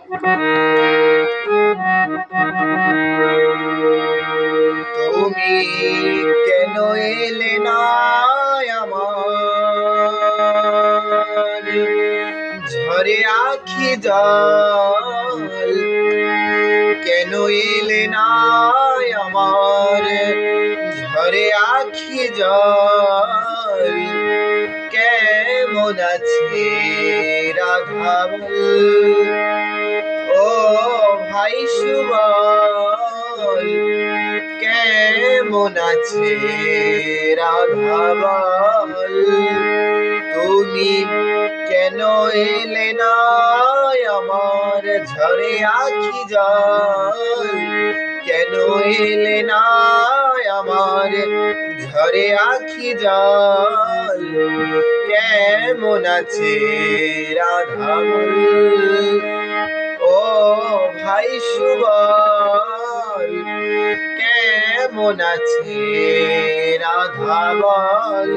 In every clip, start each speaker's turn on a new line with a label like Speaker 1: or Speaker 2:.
Speaker 1: তুমি কেন এলে না আমার ঝরে আখি জল? কেন এলে না আমার ঝরে আখি জল? কেমন আছে রাধাবল? ও ভাই সুবল, কেমন আছে রাধাবল? তুমি কেন এলে না আমার ঝরে আখি জল? কেন এলে না আমার ঝরে আখি জল? কেমন আছে রাধাবল? ও ভাই সুবল, কেমন আছে রাধাবল?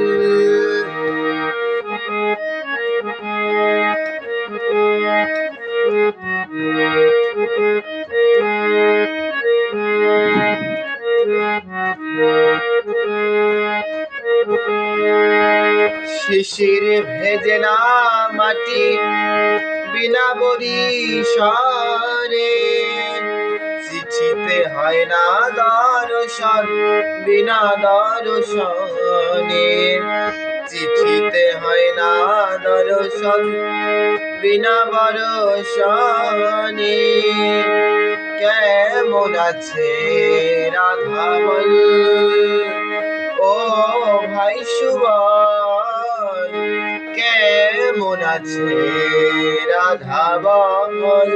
Speaker 1: শিশির ভেজে না মাটি বিনা বরিশারে, চিঠিতে হয় না দর্শন বিনা দর্শনে। চিঠিতে হয় না দর্শন বিনা বর্ষণে। কেমন আছে রাধাবল? ও ভাই সুবল, কেমন আছে রাধাবল?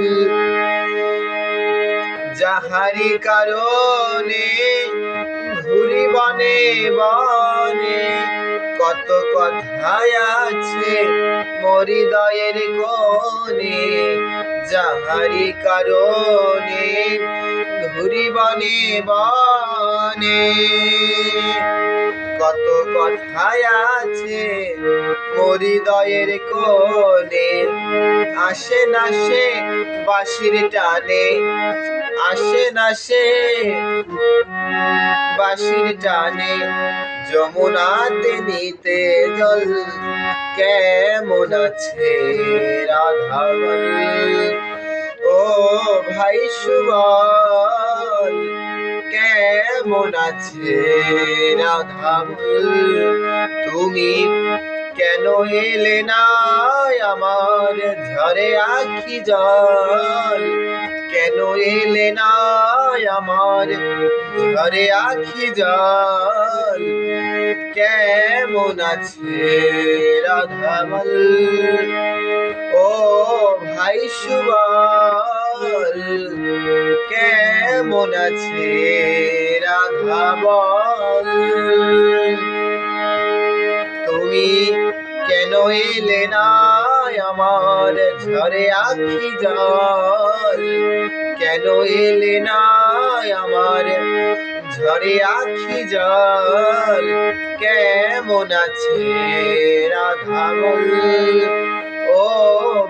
Speaker 1: যাহারি কারণে ঘুরি বনে বনে, কত কথাই আছে মোর হৃদয়ের কোণে। যাহারি কারণে ঘুরি বনে বনে, কত কথাই আছে মোর হৃদয়ের কোণে। আসে না সে বাঁশির টানে, আসে না সে বাঁশির টানে, যমুনাতে নিতে জল। কেমন আছে রাধাবল? ও ভাই সুবল, কেমন আছে রাধাবল? তুমি কেন এলে না আমার ঝরে আখি জল? কেন এলে না আমার ঝরে আখি জল? কেমন আছে রাধাবল? ও ভাই সুবল, কেমন আছে রাধাবল? তুমি কেন এলে না আমার ঝরে আখি জল? কেন এলে না আমার ঝরে আখি জল? কেমন আছে রাধাবল? ও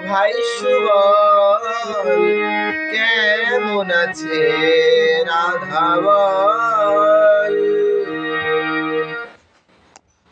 Speaker 1: ভাই সুবল, কেমন আছে রাধাবল?